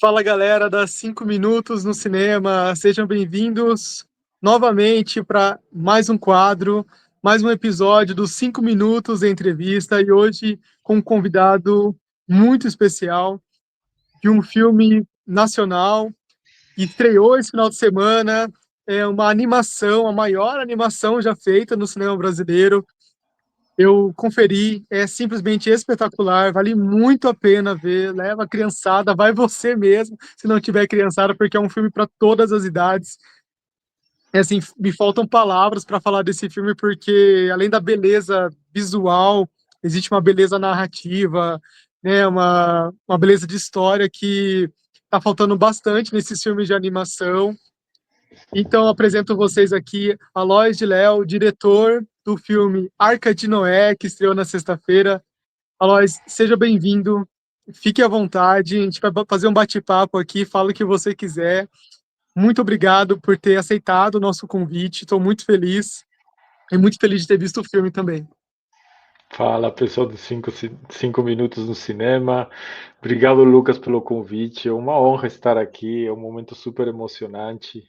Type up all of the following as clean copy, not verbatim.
Fala galera das 5 minutos no cinema, sejam bem-vindos novamente para mais um quadro, mais um episódio dos 5 minutos de entrevista e hoje com um convidado muito especial de um filme nacional que estreou esse final de semana, é uma animação, a maior animação já feita no cinema brasileiro. Eu conferi, é simplesmente espetacular, vale muito a pena ver. Leva a criançada, vai você mesmo, se não tiver criançada, porque é um filme para todas as idades. É assim, me faltam palavras para falar desse filme, porque além da beleza visual, existe uma beleza narrativa, né, uma beleza de história que está faltando bastante nesses filmes de animação. Então, apresento vocês aqui Aloys de Léo, diretor do filme Arca de Noé, que estreou na sexta-feira. Aloys, seja bem-vindo, fique à vontade, a gente vai fazer um bate-papo aqui, fala o que você quiser. Muito obrigado por ter aceitado o nosso convite, estou muito feliz e muito feliz de ter visto o filme também. Fala, pessoal dos cinco minutos no cinema. Obrigado, Lucas, pelo convite. É uma honra estar aqui. É um momento super emocionante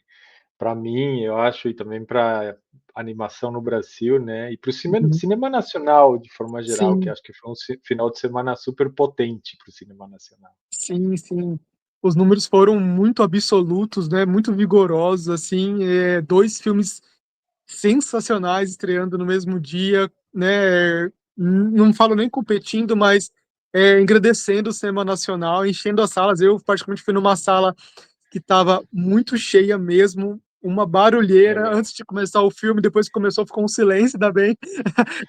para mim, eu acho, e também para animação no Brasil, né? E para o Uhum. cinema nacional, de forma geral, que Sim, acho que foi um final de semana super potente para o cinema nacional. sim, sim. Os números foram muito absolutos, né? Muito vigorosos, assim. Dois filmes sensacionais estreando no mesmo dia, né? Não falo nem competindo, mas engrandecendo o cinema nacional, enchendo as salas. Eu, particularmente, fui numa sala que estava muito cheia mesmo, uma barulheira Legal. antes de começar o filme, depois que começou ficou um silêncio, ainda bem.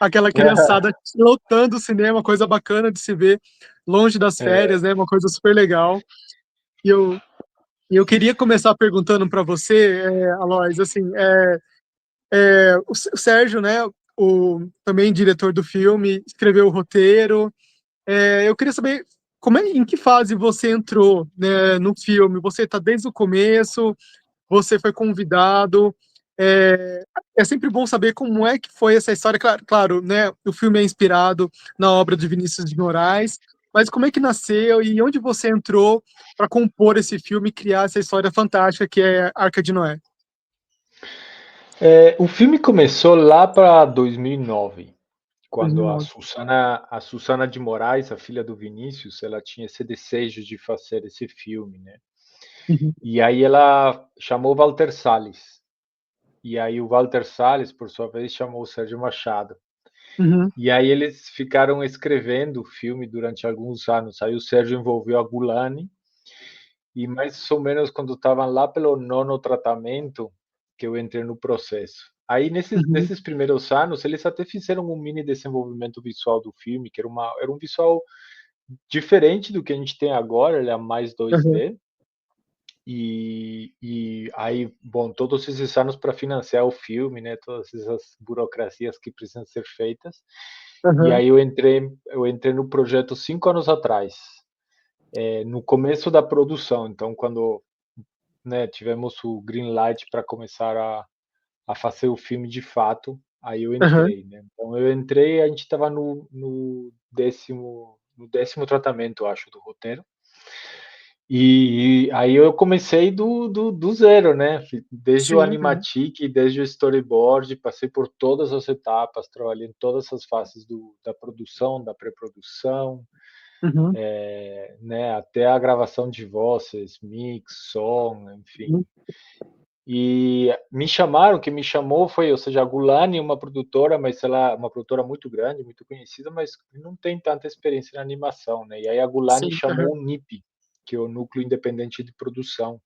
Aquela criançada lotando o cinema, coisa bacana de se ver, longe das férias, É, né? Uma coisa super legal. E eu queria começar perguntando para você, Aloys, assim, o Sérgio, né, também diretor do filme, escreveu o roteiro. Eu queria saber em que fase você entrou, né, no filme. Você está desde o começo? Você foi convidado? É, é sempre bom saber como é que foi essa história. Claro, claro, né, o filme é inspirado na obra de Vinícius de Moraes, mas como é que nasceu e onde você entrou para compor esse filme e criar essa história fantástica que é Arca de Noé? o filme começou lá para 2009, quando 2009. A Susana de Moraes, a filha do Vinícius, ela tinha esse desejo de fazer esse filme, né? Uhum, E aí ela chamou Walter Salles. E aí o Walter Salles, por sua vez, chamou o Sérgio Machado. uhum, E aí eles ficaram escrevendo o filme durante alguns anos. Aí o Sérgio envolveu a Gulani e mais ou menos quando estavam lá pelo nono tratamento que eu entrei no processo. Aí uhum, nesses primeiros anos eles até fizeram um mini desenvolvimento visual do filme, que era um visual diferente do que a gente tem agora, ele é mais uhum, 2D. E aí, bom, todos esses anos para financiar o filme, né? Todas essas burocracias que precisam ser feitas. E uhum, aí eu entrei no projeto 5 anos atrás, no começo da produção. Então, quando, né, tivemos o green light para começar a fazer o filme de fato, aí eu uhum, entrei, né? Então eu entrei, a gente estava no décimo tratamento, acho, do roteiro. E aí eu comecei do zero, né? Desde o sim, uhum, animatic, desde o storyboard, passei por todas as etapas, trabalhei em todas as fases da produção, da pré-produção, uhum, né? Até a gravação de vozes, mix, som, enfim. uhum, E me chamaram, quem me chamou foi, ou seja, a Gulani, uma produtora, mas ela é uma produtora muito grande, muito conhecida, mas não tem tanta experiência na animação, né? E aí a Gulani sim, chamou uhum, o NIP, que é o Núcleo Independente de Produção,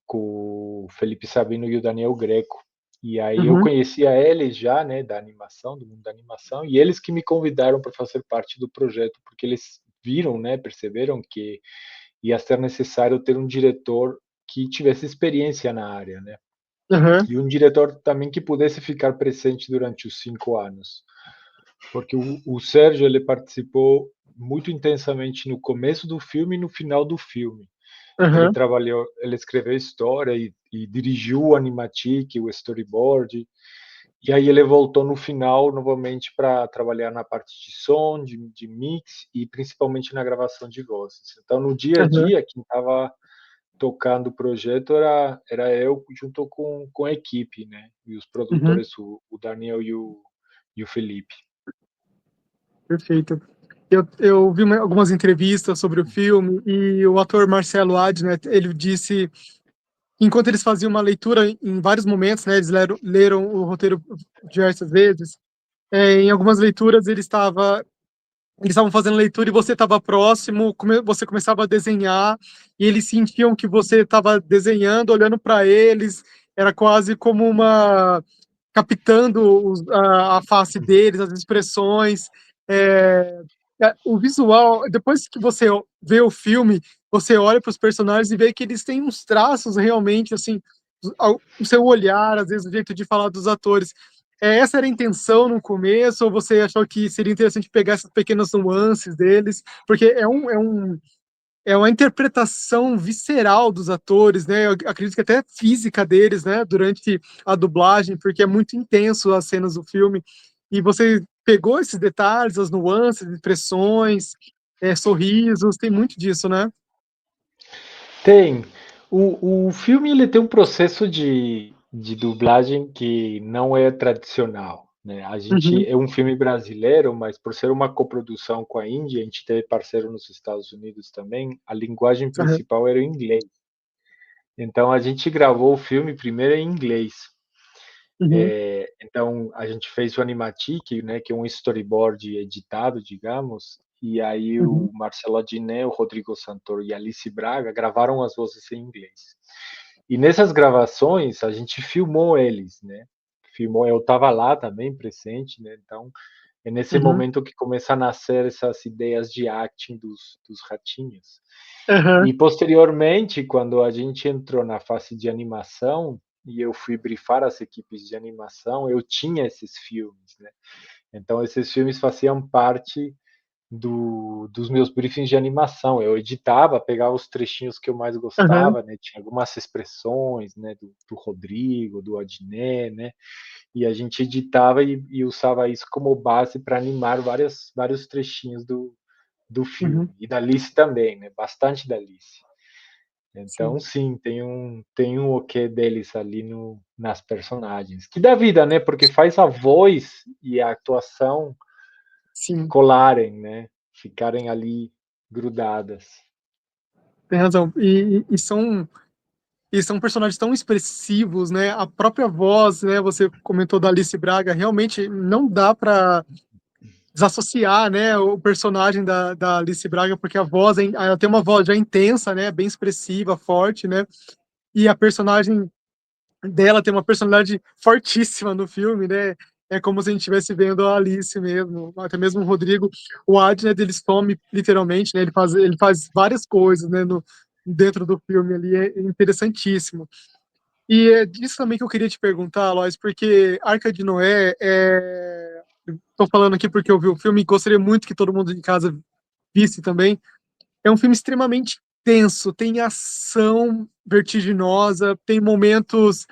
com o Felipe Sabino e o Daniel Greco. E aí eu uhum, conhecia eles já, né, da animação, do mundo da animação, e eles que me convidaram para fazer parte do projeto, porque eles viram, né, perceberam que ia ser necessário ter um diretor que tivesse experiência na área, né? uhum, E um diretor também que pudesse ficar presente durante os 5 anos, porque o Sérgio ele participou muito intensamente no começo do filme e no final do filme. Ele uhum, trabalhou, ele escreveu a história e dirigiu o animatic, o storyboard. E aí ele voltou no final novamente para trabalhar na parte de som, de mix e principalmente na gravação de vozes. Então no dia a Aham, dia quem estava tocando o projeto era eu junto com a equipe, né? E os uhum, produtores, o Daniel e o Felipe. perfeito. Eu vi algumas entrevistas sobre o filme e o ator Marcelo Adnet, ele disse, enquanto eles faziam uma leitura em vários momentos, né, eles leram o roteiro diversas vezes, em algumas leituras eles estavam fazendo leitura e você estava próximo, você começava a desenhar e eles sentiam que você estava desenhando, olhando para eles, era quase como uma captando a face deles, as expressões, é, o visual. Depois que você vê o filme, você olha para os personagens e vê que eles têm uns traços realmente assim, o seu olhar, às vezes o jeito de falar dos atores. Essa era a intenção no começo, ou você achou que seria interessante pegar essas pequenas nuances deles? Porque é uma interpretação visceral dos atores, né? Eu acredito que até física deles, né? Durante a dublagem, porque é muito intenso as cenas do filme. E você pegou esses detalhes, as nuances, expressões, sorrisos, tem muito disso, né? Tem. O filme ele tem um processo de dublagem que não é tradicional, né? A gente Uhum, é um filme brasileiro, mas por ser uma coprodução com a Índia, a gente teve parceiro nos Estados Unidos também, a linguagem aham, principal era o inglês. Então a gente gravou o filme primeiro em inglês. uhum, Então a gente fez o animatic, né, que é um storyboard editado, digamos, e aí uhum, o Marcelo Adnet, o Rodrigo Santoro e a Alice Braga gravaram as vozes em inglês. E nessas gravações a gente filmou eles, né? Filmou, eu estava lá também presente, né? Então é nesse uhum, momento que começa a nascer essas ideias de acting dos ratinhos. aham, E posteriormente, quando a gente entrou na fase de animação e eu fui brifar as equipes de animação, eu tinha esses filmes, né? Então esses filmes faziam parte dos meus briefings de animação. Eu editava, pegava os trechinhos que eu mais aham, gostava, né? Tinha algumas expressões, né? Do Rodrigo, do Adnet, né? E a gente editava e usava isso como base para animar vários trechinhos do uhum, filme. E da Alice também, né? Bastante da Alice. sim, Então, sim, tem um ok deles ali nas personagens. Que dá vida, né? Porque faz a voz e a atuação sim. colarem, né? Ficarem ali grudadas. Tem razão. E são personagens tão expressivos, né? A própria voz, né? Você comentou da Alice Braga, realmente não dá para desassociar, né? O personagem da Alice Braga, porque a voz, ela tem uma voz já intensa, né? Bem expressiva, forte, né? E a personagem dela tem uma personalidade fortíssima no filme, né? É como se a gente estivesse vendo a Alice mesmo, até mesmo o Rodrigo. O Adnet, ele some literalmente, né? Ele faz várias coisas, né? Dentro do filme ali, é interessantíssimo. E é disso também que eu queria te perguntar, Lois, porque Arca de Noé Tô falando aqui porque eu vi o filme e gostaria muito que todo mundo em casa visse também. É um filme extremamente tenso, tem ação vertiginosa, tem momentos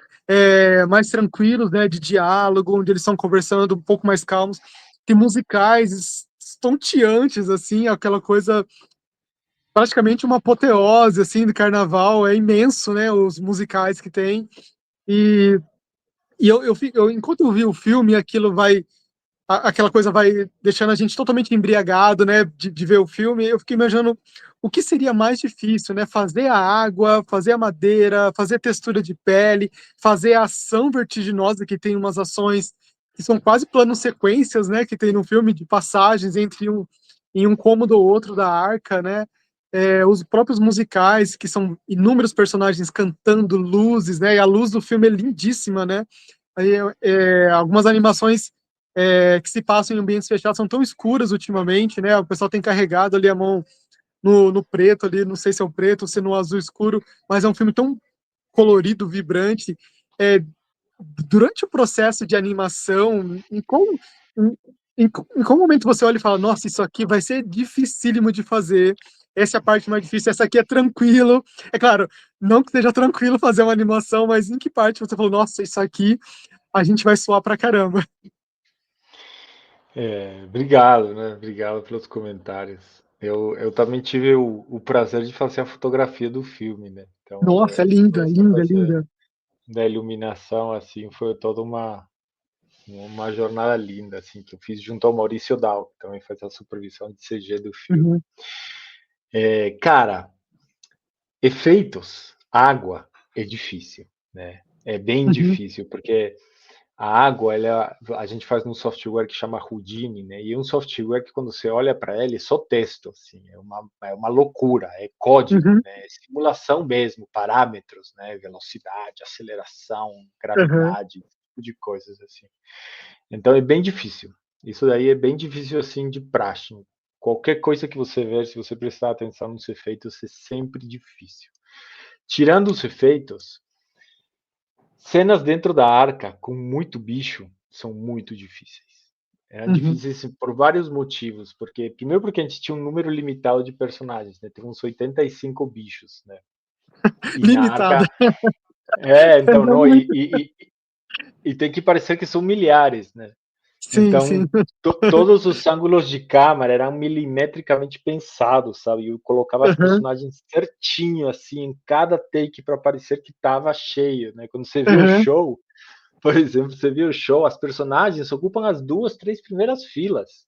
mais tranquilos, né, de diálogo, onde eles estão conversando um pouco mais calmos. Tem musicais estonteantes, assim, aquela coisa, praticamente uma apoteose, assim, do carnaval. É imenso, né, os musicais que tem. E, enquanto eu vi o filme, aquilo vai aquela coisa vai deixando a gente totalmente embriagado, né, de ver o filme. Eu fiquei imaginando o que seria mais difícil, né, fazer a água, fazer a madeira, fazer a textura de pele, fazer a ação vertiginosa, que tem umas ações que são quase planos sequências, né, que tem no filme, de passagens em um cômodo ou outro da arca, né, os próprios musicais, que são inúmeros personagens cantando, luzes, né, e a luz do filme é lindíssima, né, aí, algumas animações que se passam em ambientes fechados são tão escuras ultimamente, né? O pessoal tem carregado ali a mão no preto ali, não sei se é o preto ou se é no azul escuro, mas é um filme tão colorido, vibrante. É, durante o processo de animação, em, em qual momento você olha e fala, nossa, isso aqui vai ser dificílimo de fazer, essa é a parte mais difícil, essa aqui é tranquilo. É claro, não que seja tranquilo fazer uma animação, mas em que parte você falou, nossa, isso aqui a gente vai suar pra caramba. Obrigado, né? Obrigado pelos comentários. Eu também tive o prazer de fazer a fotografia do filme, né? Então, Nossa, essa linda, essa linda, coisa linda. da iluminação, assim, foi toda uma jornada linda, assim, que eu fiz junto ao Maurício Dal, que também faz a supervisão de CG do filme. Uhum, Cara, efeitos, água é difícil, né? É bem uhum, difícil, porque a água, a gente faz num software que chama Houdini, né? E é um software que quando você olha para ele, é só texto, assim, é uma loucura, é código, uhum, né? É simulação mesmo, parâmetros, né? Velocidade, aceleração, aham, gravidade, esse tipo de coisas assim. Então é bem difícil. Isso daí é bem difícil assim de praxe. Qualquer coisa que você ver, se você prestar atenção nos efeitos, é sempre difícil. Tirando os efeitos, cenas dentro da arca com muito bicho são muito difíceis. Eram uhum. difíceis assim, por vários motivos, porque primeiro porque a gente tinha um número limitado de personagens, né? Tem uns 85 bichos, né? E na Limitada. arca, então É não, muito. e tem que parecer que são milhares, né? Sim, sim. Então, todos os ângulos de câmera eram milimetricamente pensados, sabe? Eu colocava as Aham, personagens certinho, assim, em cada take para parecer que estava cheio, né? Quando você vê o aham. show, por exemplo, você vê o show, as personagens ocupam as duas, três primeiras filas.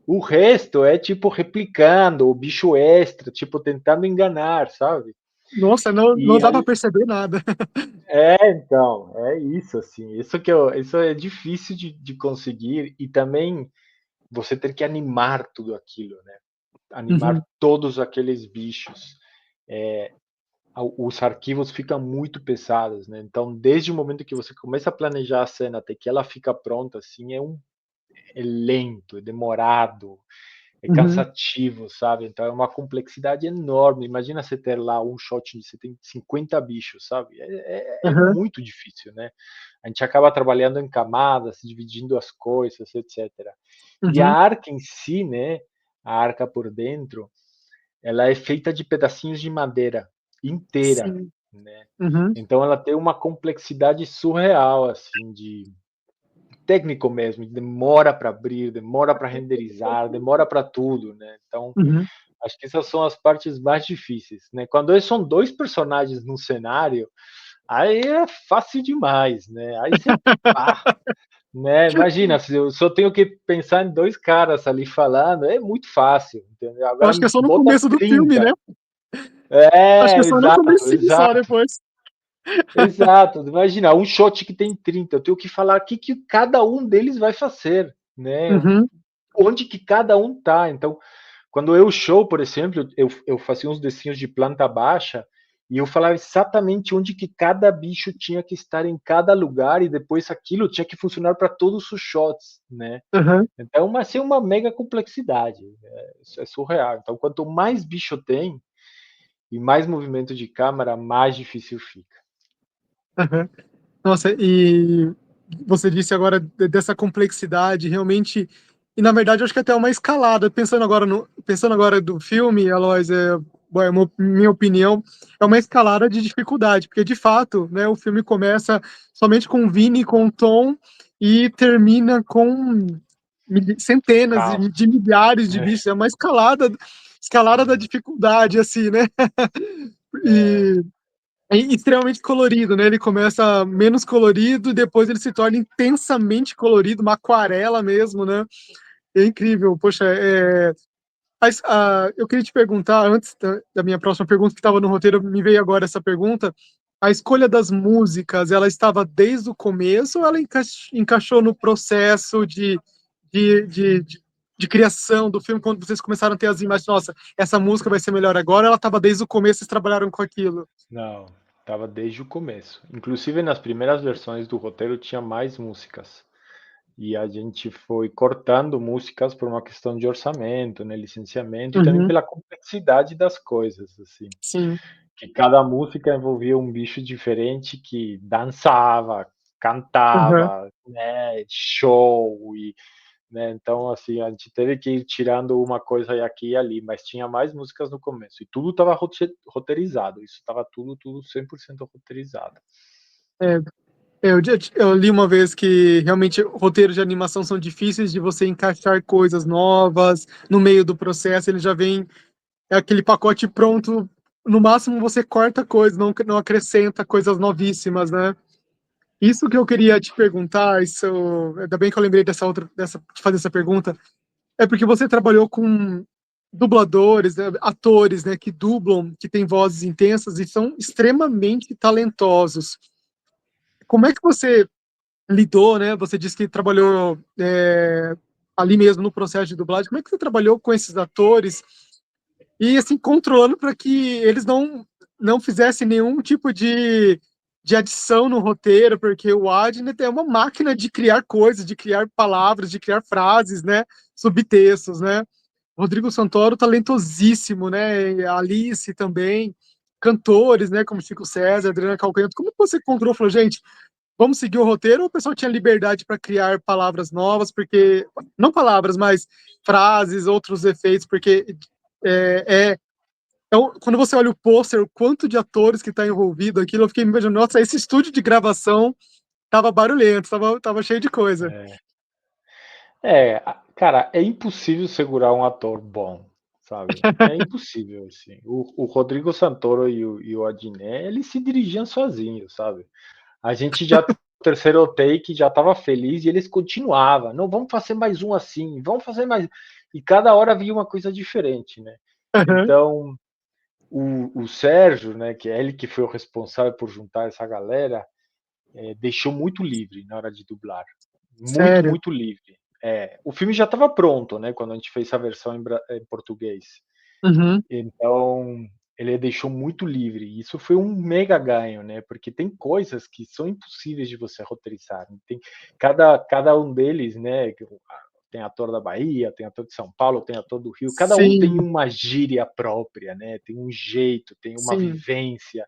O resto é tipo replicando, o bicho extra, tipo tentando enganar, sabe? Nossa, não, não E dá pra perceber nada. então, é isso, assim, isso é difícil de conseguir e também você ter que animar tudo aquilo, né? Animar Uhum, todos aqueles bichos. Os arquivos ficam muito pesados, né? Então, desde o momento que você começa a planejar a cena até que ela fica pronta, assim, é lento, é demorado, é uhum, cansativo, sabe? Então, é uma complexidade enorme. Imagina você ter lá um shot onde você tem 50 bichos, sabe? É aham, muito difícil, né? A gente acaba trabalhando em camadas, dividindo as coisas, etc. E a uhum. arca em si, né? A arca por dentro, ela é feita de pedacinhos de madeira inteira, Sim. né? Uhum, Então ela tem uma complexidade surreal, assim, de técnico mesmo, demora para abrir, demora para renderizar, demora para tudo, né? Então uhum. acho que essas são as partes mais difíceis, né? Quando eles são dois personagens no cenário, aí é fácil demais, né? Aí você pá, né? Imagina, se eu só tenho que pensar em dois caras ali falando, é muito fácil, entendeu? Eu Agora acho que é só no bota começo do filme, né? 30. Acho que é só no Exato, comecinho só exato, depois. exato. Imagina, um shot que tem 30, eu tenho que falar o que, que cada um deles vai fazer, né? Uhum, Onde que cada um tá. Então, quando eu show, por exemplo, eu fazia uns desenhos de planta baixa e eu falava exatamente onde que cada bicho tinha que estar em cada lugar e depois aquilo tinha que funcionar para todos os shots, né? aham, Então, mas é uma mega complexidade, isso é surreal. Então, quanto mais bicho tem e mais movimento de câmera, mais difícil fica. aham. Nossa, e você disse agora dessa complexidade, realmente, e na verdade eu acho que até uma escalada, pensando agora do filme, Aloys, bom, é minha opinião, é uma escalada de dificuldade, porque de fato, né, o filme começa somente com o Vini, com o Tom, e termina com centenas Caos. de milhares de É, bichos, é uma escalada da dificuldade, assim, né? é, E é extremamente colorido, né? Ele começa menos colorido e depois ele se torna intensamente colorido, uma aquarela mesmo, né? É incrível. Poxa, eu queria te perguntar, antes da minha próxima pergunta, que estava no roteiro, me veio agora essa pergunta. A escolha das músicas, ela estava desde o começo ou ela encaixou no processo de, de, de, de criação do filme, quando vocês começaram a ter as imagens? Nossa, essa música vai ser melhor agora, ela estava desde o começo, vocês trabalharam com aquilo? não, estava desde o começo. Inclusive nas primeiras versões do roteiro tinha mais músicas. E a gente foi cortando músicas por uma questão de orçamento, né, licenciamento e também Uhum, pela complexidade das coisas, assim. sim. Que cada música envolvia um bicho diferente que dançava, Aham, cantava, né, show e, né, então assim, a gente teve que ir tirando uma coisa aqui e ali, mas tinha mais músicas no começo e tudo estava roteirizado, isso estava tudo 100% roteirizado. é. Eu li uma vez que realmente roteiros de animação são difíceis de você encaixar coisas novas no meio do processo, ele já vem aquele pacote pronto, no máximo você corta coisas, não acrescenta coisas novíssimas, né? Isso que eu queria te perguntar, isso, ainda bem que eu lembrei de fazer essa pergunta, é porque você trabalhou com dubladores, né, atores, né, que dublam, que têm vozes intensas e são extremamente talentosos. Como é que você lidou, né? Você disse que trabalhou ali mesmo no processo de dublagem. Como é que você trabalhou com esses atores e assim controlando para que eles não fizessem nenhum tipo de adição no roteiro, porque o Adnet é uma máquina de criar coisas, de criar palavras, de criar frases, né? Subtextos, né? Rodrigo Santoro, talentosíssimo, né? A Alice também, cantores, né? Como Chico César, Adriana Calcanhoto. Como que você controlou? Falou, gente, vamos seguir o roteiro ou o pessoal tinha liberdade para criar palavras novas, porque não palavras, mas frases, outros efeitos, porque então, quando você olha o pôster, o quanto de atores que está envolvido aquilo, eu fiquei me imaginando, nossa, esse estúdio de gravação tava barulhento, tava cheio de coisa. Cara, é impossível segurar um ator bom, sabe? É impossível, assim. O Rodrigo Santoro e o Adnet, eles se dirigiam sozinhos, sabe? A gente já, o terceiro take, já estava feliz e eles continuavam. Não, vamos fazer mais um assim, vamos fazer mais. E cada hora havia uma coisa diferente, né? Uhum. Então, o Sérgio, né, que é ele que foi o responsável por juntar essa galera, deixou muito livre na hora de dublar. Muito, Sério. muito livre. O filme já estava pronto, né, quando a gente fez a versão em português. Uhum. Então, ele deixou muito livre. E isso foi um mega ganho, né? Porque tem coisas que são impossíveis de você roteirizar. Tem cada um deles, né? Tem ator da Bahia, tem ator de São Paulo, tem ator do Rio. Cada um tem Sim, uma gíria própria, né? Tem um jeito, tem uma sim. vivência.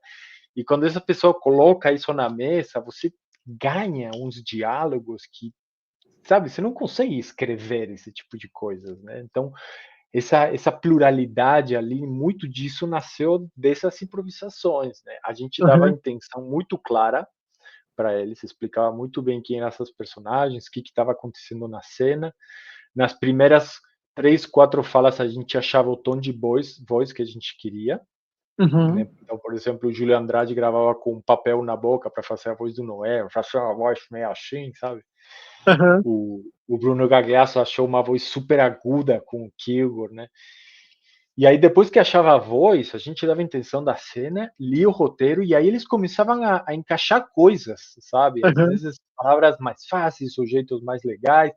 E quando essa pessoa coloca isso na mesa, você ganha uns diálogos que, sabe, você não consegue escrever esse tipo de coisas, né? Então, essa pluralidade ali, muito disso nasceu dessas improvisações, né? A gente dava a Uhum. intenção muito clara para eles, explicava muito bem quem eram essas personagens, o que estava acontecendo na cena. Nas primeiras 3, 4 falas, a gente achava o tom de voz que a gente queria, Uhum. né? Então, por exemplo, o Júlio Andrade gravava com um papel na boca para fazer a voz do Noé, fazer uma voz meio assim, sabe? Uhum. O Bruno Gagliasso achou uma voz super aguda com o Kilgore, né? E aí, depois que achava a voz, a gente dava a intenção da cena, lia o roteiro, e aí eles começavam a encaixar coisas, sabe? Às Uhum. vezes palavras mais fáceis, sujeitos mais legais,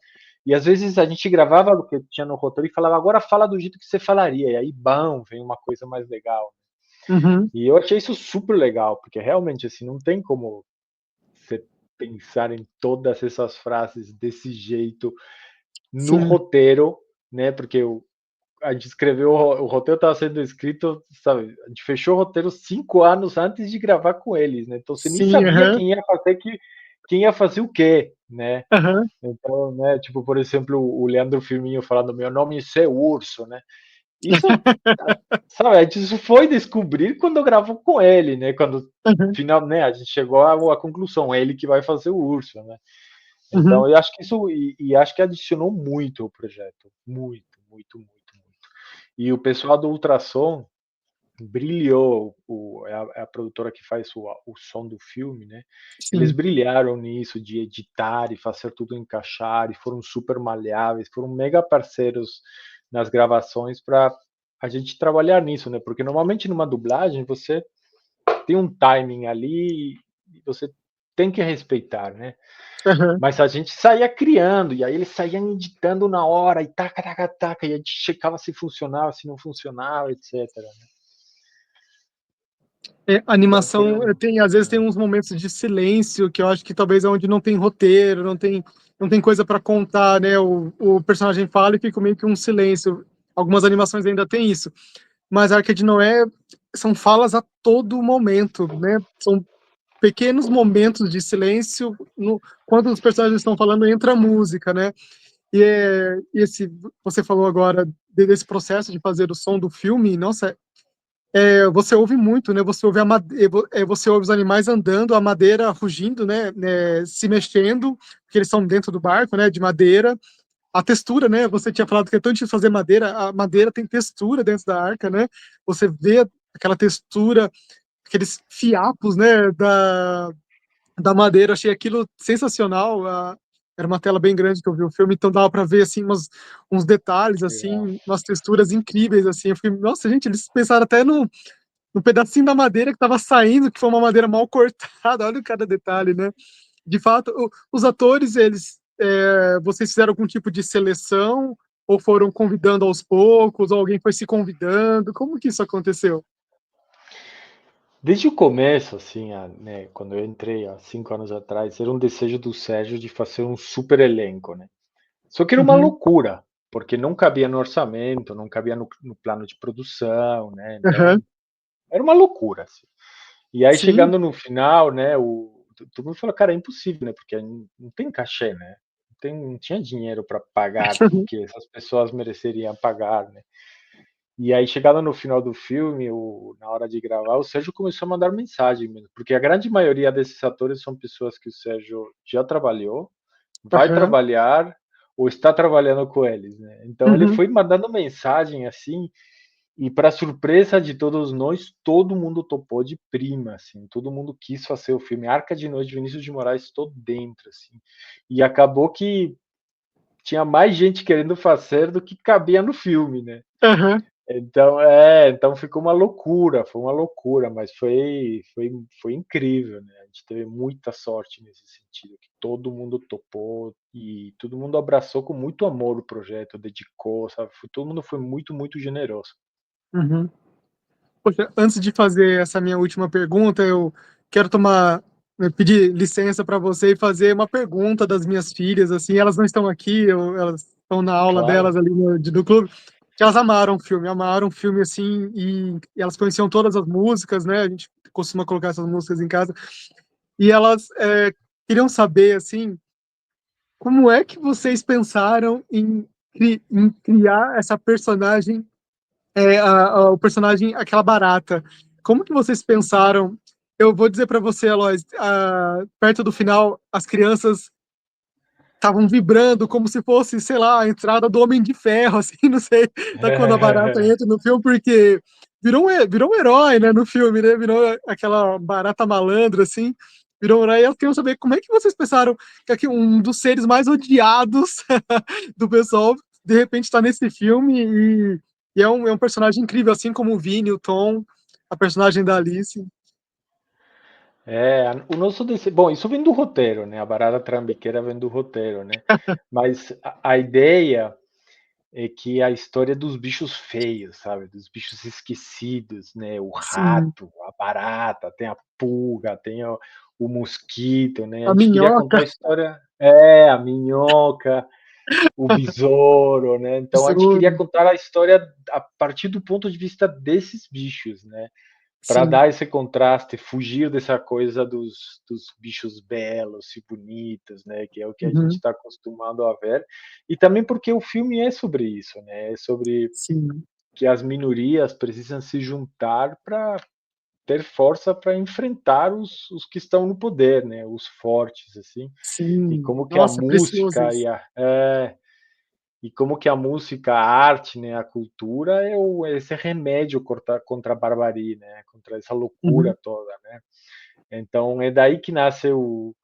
e às vezes a gente gravava o que tinha no roteiro e falava, agora fala do jeito que você falaria, e aí, bam, vem uma coisa mais legal. Uhum. E eu achei isso super legal, porque realmente, assim, não tem como você pensar em todas essas frases desse jeito no Sim, roteiro, né? Porque a gente escreveu, o roteiro estava sendo escrito, sabe? A gente fechou o roteiro 5 anos antes de gravar com eles, né? Então você nem sim, sabia uhum. quem ia fazer o quê, né? Uhum. Então, né? Tipo, por exemplo, o Leandro Firmino falando meu nome é Ser Urso, né? Isso, sabe? A gente foi descobrir quando gravou com ele, né? Quando Uhum. final, né? A gente chegou à conclusão, é ele que vai fazer o urso, né? Uhum. Então, eu acho que isso e acho que adicionou muito ao projeto, muito, muito, muito, muito. E o pessoal do ultrassom brilhou, é a produtora que faz o som do filme, né? Eles Sim. brilharam nisso de editar e fazer tudo encaixar e foram super maleáveis, foram mega parceiros nas gravações para a gente trabalhar nisso, né? Porque normalmente numa dublagem você tem um timing ali e você tem que respeitar, né? Uhum. Mas a gente saía criando, e aí eles saíam editando na hora, e taca, taca, taca, e a gente checava se funcionava, se não funcionava, etc. Então foi Animação um. tem, às vezes tem uns momentos de silêncio que eu acho que talvez é onde não tem roteiro, não tem coisa para contar, né? O personagem fala e fica meio que um silêncio. Algumas animações ainda tem isso, mas a Arca de Noé são falas a todo momento, né? São pequenos momentos de silêncio quando os personagens estão falando entra a música, né? E esse você falou agora desse processo de fazer o som do filme, nossa, você ouve muito, né? Você ouve você ouve os animais andando, a madeira rugindo, né? Se mexendo, porque eles estão dentro do barco, né? De madeira. A textura, né? Você tinha falado que é tão difícil fazer madeira. A madeira tem textura dentro da arca, né? Você vê aquela textura, aqueles fiapos, né? Da madeira. Achei aquilo sensacional. Era uma tela bem grande que eu vi o filme, então dava para ver assim uns detalhes, Legal. assim, umas texturas incríveis, assim. Eu fiquei, nossa, gente, eles pensaram até no pedacinho da madeira que estava saindo, que foi uma madeira mal cortada. Olha cada detalhe, né? De fato, os atores, vocês fizeram algum tipo de seleção ou foram convidando aos poucos, ou alguém foi se convidando? Como que isso aconteceu? Desde o começo, assim, né, quando eu entrei há 5 anos atrás, era um desejo do Sérgio de fazer um super elenco, né? Só que era uma Uhum, loucura, porque não cabia no orçamento, não cabia no plano de produção, né? aham, Então, era uma loucura, assim. E aí, sim, chegando no final, né, todo mundo falou, cara, é impossível, né? Porque não tem cachê, né? Não tinha dinheiro para pagar o que essas pessoas mereceriam pagar, né? E aí, chegando no final do filme, na hora de gravar, o Sérgio começou a mandar mensagem mesmo, porque a grande maioria desses atores são pessoas que o Sérgio já trabalhou, vai aham, trabalhar ou está trabalhando com eles, né? Então ele uhum, foi mandando mensagem assim, e para surpresa de todos nós, todo mundo topou de prima, assim, todo mundo quis fazer o filme. Arca de Noite, Vinícius de Moraes, estou dentro, assim. E acabou que tinha mais gente querendo fazer do que cabia no filme, né? aham, Então ficou uma loucura, foi uma loucura, mas foi incrível, né? A gente teve muita sorte nesse sentido, que todo mundo topou e todo mundo abraçou com muito amor o projeto, dedicou, sabe? Todo mundo foi muito, muito generoso. uhum. Poxa, antes de fazer essa minha última pergunta, eu quero pedir licença para você e fazer uma pergunta das minhas filhas, assim, elas não estão aqui, elas estão na aula Claro. delas ali do clube, que elas amaram o filme, assim, e elas conheciam todas as músicas, né, a gente costuma colocar essas músicas em casa, e elas queriam saber, assim, como é que vocês pensaram em criar essa personagem o personagem, aquela barata. Como que vocês pensaram? Eu vou dizer para você, Aloys, perto do final, as crianças estavam vibrando como se fosse, sei lá, a entrada do Homem de Ferro, assim, não sei, da quando a barata entra no filme, porque virou um herói, né, no filme, né? Virou aquela barata malandra, assim, virou um herói. Eu quero saber como é que vocês pensaram que aqui um dos seres mais odiados do pessoal, de repente, está nesse filme e é um personagem incrível, assim como o Vini, o Tom, a personagem da Alice. O nosso bom, isso vem do roteiro, né? A barata trambiqueira vem do roteiro, né? Mas a ideia é que a história dos bichos feios, sabe? Dos bichos esquecidos, né? O Sim, rato, a barata, tem a pulga, tem o mosquito, né? A a gente queria minhoca, contar a história, a minhoca, o besouro, né? Então a gente queria tesouro, contar a história a partir do ponto de vista desses bichos, né? Para sim. dar esse contraste, fugir dessa coisa dos bichos belos e bonitos, né, que é o que a gente Uhum, está acostumado a ver, e também porque o filme é sobre isso, né, é sobre sim, que as minorias precisam se juntar para ter força para enfrentar os que estão no poder, né, os fortes, assim, e sim. como que a Nossa, precioso música isso. e como que a música, a arte, né, a cultura esse remédio contra a barbarie, né, contra essa Uhum. loucura toda, né. Então é daí que nasce o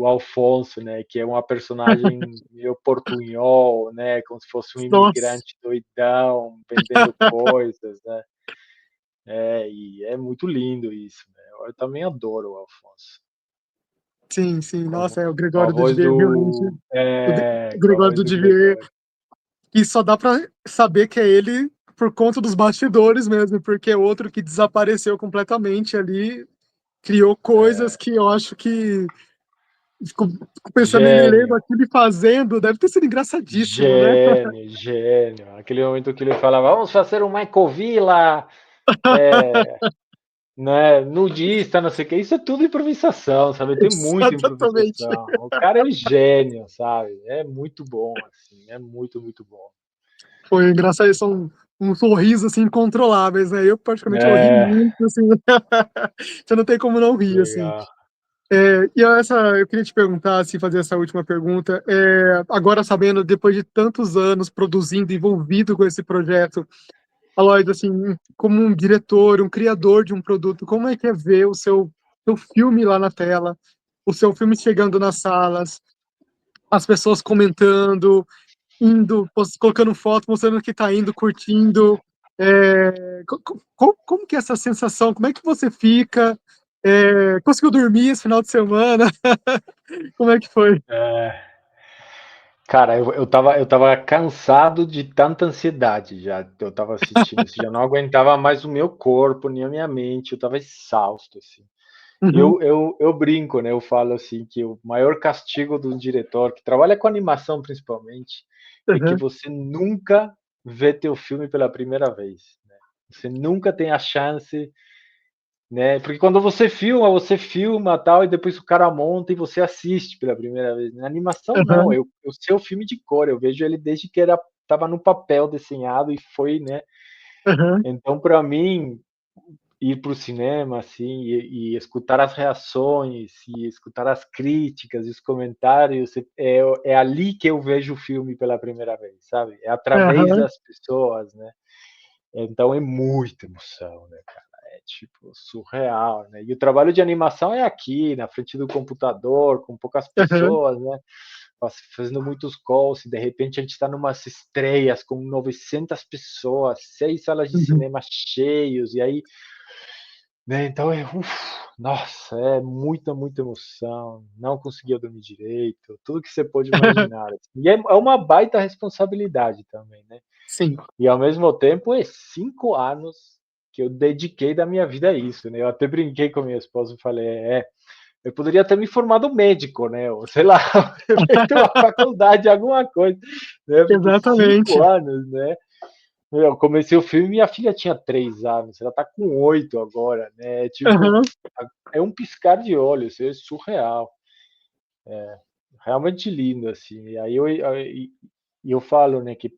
Alfonso, né, que é uma personagem meio portunhol, né, como se fosse um Nossa, imigrante doidão, vendendo coisas, né. E é muito lindo isso, né. Eu também adoro o Alfonso. sim, sim. Com a vo Nossa, o com a Gregório do voz Vivier, realmente, o com a Gregório voz do do Vivier, Gregório. e só dá pra saber que é ele por conta dos bastidores mesmo, porque é outro que desapareceu completamente ali, criou coisas que eu acho que fico pensando ele lendo Gênio. aquilo e fazendo, deve ter sido engraçadíssimo, né? Gênio, gênio. Aquele momento que ele fala: "Vamos fazer um Michael Villa, eh, né, nudista, não sei o quê", isso é tudo improvisação, sabe, tem muita Exatamente. improvisação. O cara é gênio, sabe, é muito bom, assim, é muito, muito bom. Foi engraçado, são um sorriso, assim, incontroláveis, né. Eu particularmente eu ri É, muito, assim, você não tem como não rir, assim. legal. Eu queria te perguntar, assim, fazer essa última pergunta, agora sabendo, depois de tantos anos produzindo, envolvido com esse projeto, Aloysio, assim, como um diretor, um criador de um produto, como é que é ver o seu filme lá na tela, o seu filme chegando nas salas, as pessoas comentando, indo, colocando foto, mostrando que tá indo, curtindo. Como que é essa sensação? Como é que você fica? Conseguiu dormir esse final de semana? Como é que foi? É, cara, eu tava cansado de tanta ansiedade já. Eu tava assistindo, assim, já não aguentava mais o meu corpo, nem a minha mente, eu tava exausto, assim. Uhum, Eu brinco, né? Eu falo assim que o maior castigo do diretor que trabalha com animação principalmente é que aham, você nunca vê teu filme pela primeira vez, né? Você nunca tem a chance, né? Porque quando você filma tal e depois o cara monta e você assiste pela primeira vez. Na animação não, aham, eu sei o filme de cor, eu vejo ele desde que era estava no papel desenhado e foi, né? aham, Então para mim ir para o cinema, assim, e escutar as reações, e escutar as críticas e os comentários, é ali que eu vejo o filme pela primeira vez, sabe? É através aham, das pessoas, né? Então é muita emoção, né, cara? É tipo surreal, né? E o trabalho de animação é aqui, na frente do computador, com poucas aham, pessoas, né? Fazendo muitos calls, e de repente a gente está numas estreias com 900 pessoas, 6 salas de uhum. cinema cheios, e aí, né, então nossa, é muita, muita emoção, não conseguia dormir direito, tudo que você pode imaginar, assim. E é uma baita responsabilidade também, né. Sim. E ao mesmo tempo é 5 anos que eu dediquei da minha vida a isso, né. Eu até brinquei com a minha esposa e falei: eu poderia ter me formado médico, né, ou sei lá, feito uma faculdade, alguma coisa, né, porque 5 Exatamente. anos, né. Eu comecei o filme, minha filha tinha 3 anos, ela tá com 8 agora, né, tipo, Aham, é um piscar de olhos, é surreal, realmente lindo, assim. E aí eu falo, né, que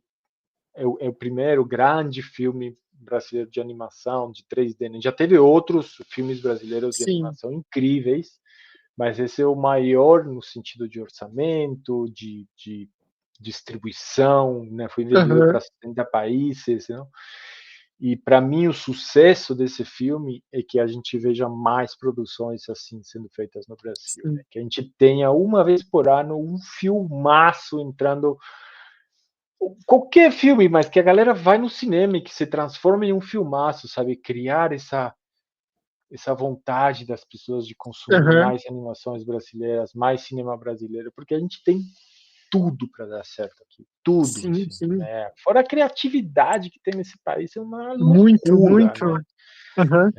é o primeiro grande filme brasileiro de animação, de 3D, né. Já teve outros filmes brasileiros de sim. animação incríveis, mas esse é o maior no sentido de orçamento, de distribuição, né, foi vendido Aham, para 70 países, né. E para mim o sucesso desse filme é que a gente veja mais produções assim sendo feitas no Brasil, né, sim. que a gente tenha uma vez por ano um filmaço entrando, qualquer filme, mas que a galera vai no cinema e que se transforma em um filmaço, sabe, criar essa vontade das pessoas de consumir Aham. mais animações brasileiras, mais cinema brasileiro, porque a gente tem tudo para dar certo aqui, tudo, Sim, assim, sim. né. Fora a criatividade que tem nesse país, é uma Muito, loucura, muito. né. Aham,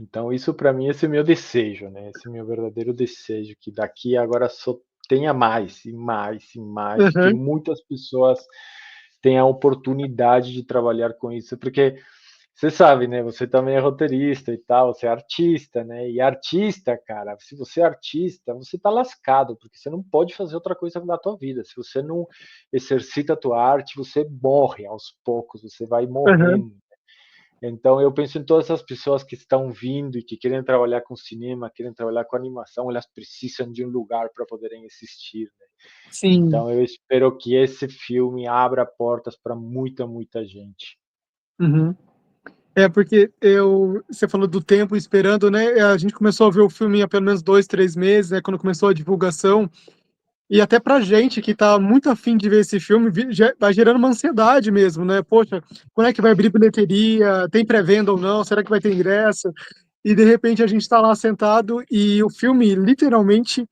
Então isso para mim, esse é o meu desejo, né, esse é o meu verdadeiro desejo, que daqui agora só tenha mais, e mais, e mais, e que aham, muitas pessoas tenham a oportunidade de trabalhar com isso, porque você sabe, né, você também é roteirista e tal, você é artista, né, e artista, cara, se você é artista, você tá lascado, porque você não pode fazer outra coisa da tua vida. Se você não exercita a tua arte, você morre aos poucos, você vai aham. morrendo. Então eu penso em todas essas pessoas que estão vindo e que querem trabalhar com cinema, querem trabalhar com animação, elas precisam de um lugar para poderem existir, né. Sim. Então eu espero que esse filme abra portas para muita, muita gente. Uhum. Porque você falou do tempo esperando, né, a gente começou a ver o filme há pelo menos 2, 3 meses, né, quando começou a divulgação, e até pra gente que tá muito afim de ver esse filme, vai gerando uma ansiedade mesmo, né, "Poxa, quando é que vai abrir bilheteria? Tem pré-venda ou não? Será que vai ter ingresso?". E de repente a gente tá lá sentado e o filme literalmente,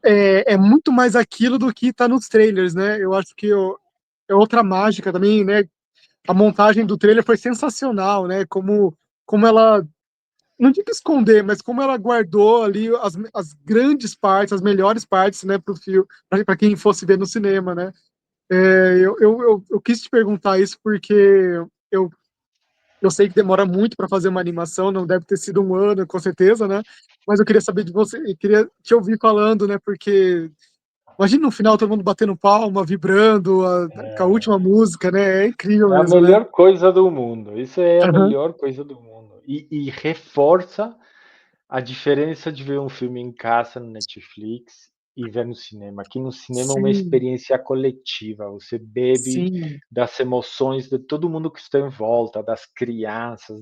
é muito mais aquilo do que tá nos trailers, né. Eu acho que é outra mágica também, né, a montagem do trailer foi sensacional, né, como ela, não digo esconder, mas como ela guardou ali as grandes partes, as melhores partes, né, para o filme, para quem fosse ver no cinema, né. Eu quis te perguntar isso porque eu eu sei que demora muito para fazer uma animação, não deve ter sido um ano, com certeza, né, mas eu queria saber de você, e queria te ouvir falando, né, porque Imagina no final todo mundo batendo palma, vibrando, com a última música, né, é incrível É a mesmo, né. melhor coisa do mundo, isso é a Aham. melhor coisa do mundo. E reforça a diferença de ver um filme em casa no Netflix e ver no cinema. Aqui no cinema é uma Sim, experiência coletiva, você bebe sim. das emoções de todo mundo que está em volta, das crianças,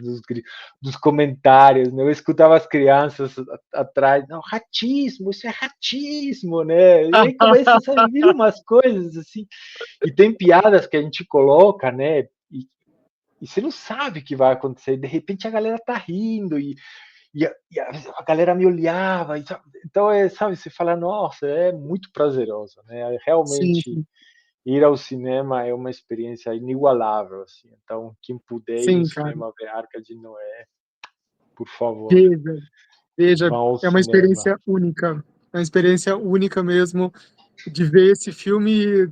dos comentários, né, eu escutava as crianças atrás: "Não, ratismo, isso é ratismo", né, e aí começa a sair umas coisas, assim, e tem piadas que a gente coloca, né, e você não sabe o que vai acontecer, de repente a galera tá rindo e a galera me olhava, e sabe, então sabe, você fala: "Nossa, é muito prazeroso", né, Sim, realmente sim. ir ao cinema é uma experiência inigualável, assim, então quem puder ir no Sim, cara. cinema ver Arca de Noé, por favor, Veja, veja, vão ao é uma cinema. experiência única, é uma experiência única mesmo de ver esse filme,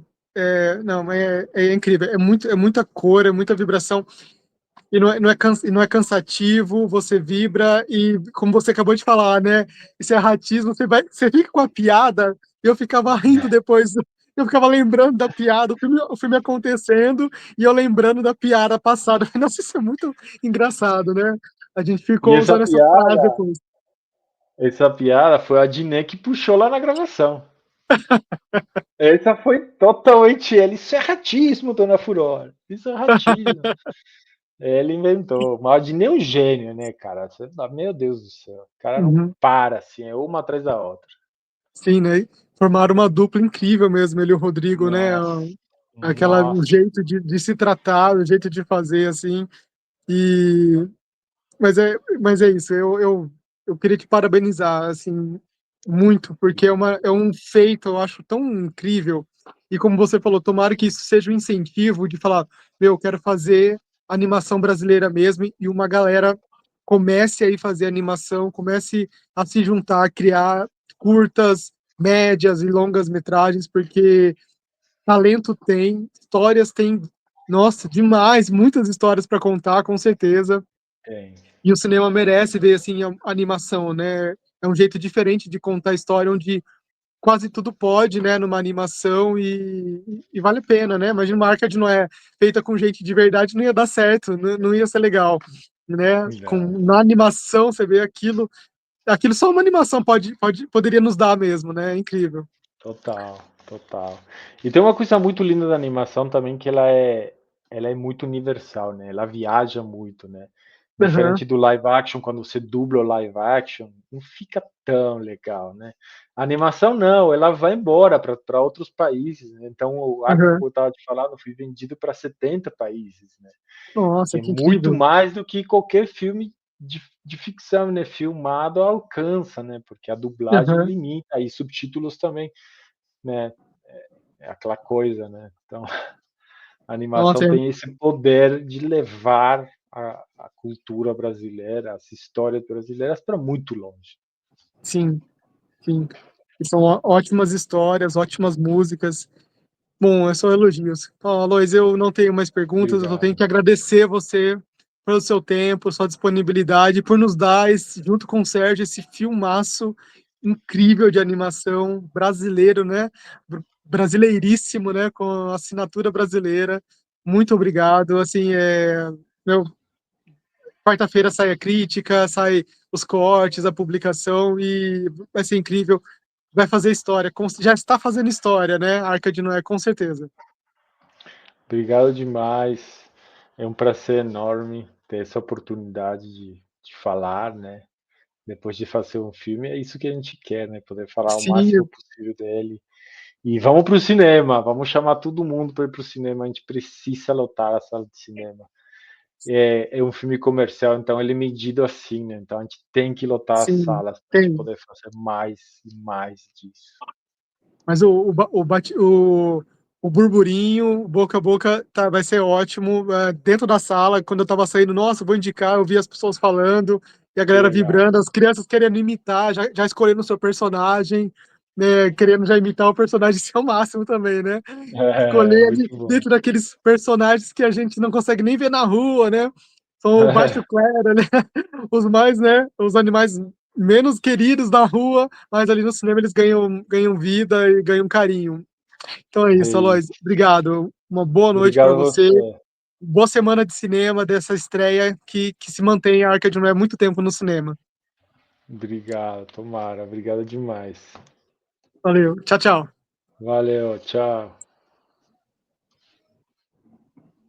não, é incrível, é muita cor, é muita vibração. E não é cansativo, você vibra e, como você acabou de falar, né, esse erratismo, você fica com a piada, eu ficava rindo depois, eu ficava lembrando da piada, o filme acontecendo e eu lembrando da piada passada. Nossa, isso é muito engraçado, né. A gente E ficou essa usando essa frase piada depois. essa piada foi a Diné que puxou lá na gravação. Essa foi totalmente ela: "Isso é ratismo, dona Furora, isso é ratismo". Ele inventou, mas o Adnet é um gênio, né, cara, você fala: "Meu Deus do céu, o cara não Uhum. para, assim, é uma atrás da outra". Sim, né, formaram uma dupla incrível mesmo, ele e o Rodrigo, né, Nossa, o nossa, jeito de se tratar, o jeito de fazer, assim, e mas é isso, eu queria te parabenizar, assim, muito, porque obrigado. é um feito, eu acho, tão incrível, e como você falou, tomara que isso seja um incentivo de falar: "Meu, eu quero fazer animação brasileira mesmo", e uma galera comece a ir fazer animação, comece a se juntar, a criar curtas, médias e longas metragens, porque talento tem, histórias tem, nossa, demais, muitas histórias para contar, com certeza. Tem, E o cinema merece ver, assim, a animação, né. É um jeito diferente de contar a história, onde quase tudo pode, né, numa animação e vale a pena, né. Imagina uma Arca de Noé feita com gente de verdade, não ia dar certo, não ia ser legal, né. não. Na animação você vê aquilo só uma animação poderia nos dar mesmo, né, é incrível. Total, total. E tem uma coisa muito linda da animação também que ela é muito universal, né, ela viaja muito, né. Aham, Diferente do live action, quando você dubla o live action, não fica tão legal, né. A animação não, ela vai embora para outros países, né, então o Arca, aham. como eu estava te falando, foi vendido para 70 países, né, que Nossa, é que muito incrível. mais do que qualquer filme de ficção, né, filmado alcança, né, porque a dublagem Aham. limita e subtítulos também, né, é aquela coisa, né. Então, a animação Nossa, tem esse poder de levar a cultura brasileira, as histórias brasileiras para muito longe. sim, sim. E são ótimas histórias, ótimas músicas. Bom, é só elogios. Ó, Lois, eu não tenho mais perguntas, eu só tenho Obrigado, que agradecer você pelo seu tempo, sua disponibilidade, por nos dar esse, junto com o Sérgio, esse filmaço incrível de animação brasileiro, né, brasileiríssimo, né, com assinatura brasileira. Muito obrigado, assim, meu, quarta-feira sai a crítica, sai os cortes, a publicação e vai ser incrível, vai fazer história, já está fazendo história, né, a Arca de Noé, com certeza. obrigado demais. É um prazer enorme ter essa oportunidade de falar, né, depois de fazer um filme, é isso que a gente quer, né, poder falar o máximo Sim, possível dele. E vamos para o cinema, vamos chamar todo mundo para ir para o cinema, a gente precisa lotar a sala de cinema. É um filme comercial, então ele é medido assim, né, então a gente tem que lotar as sim, salas para a gente tem. poder fazer mais e mais disso. Mas o burburinho, o boca a boca vai ser ótimo, dentro da sala, quando eu estava saindo, nossa, vou indicar, eu vi as pessoas falando, e a Que galera legal. vibrando, as crianças querendo imitar, já escolhendo o seu personagem, né, querendo já imitar o personagem, isso é o máximo também, né. É, Escolher ali muito bom. dentro daqueles personagens que a gente não consegue nem ver na rua, né, são o baixo clero, né, os mais, né, os animais menos queridos da rua, mas ali no cinema eles ganham vida e ganham carinho. Então é É isso, Alois, isso. obrigado. Uma boa noite Obrigado para a você. você. Boa semana de cinema dessa estreia que se mantém a Arca de Noé muito tempo no cinema. Obrigado, tomara. Obrigado demais. Valeu. Tchau, tchau. Valeu, tchau.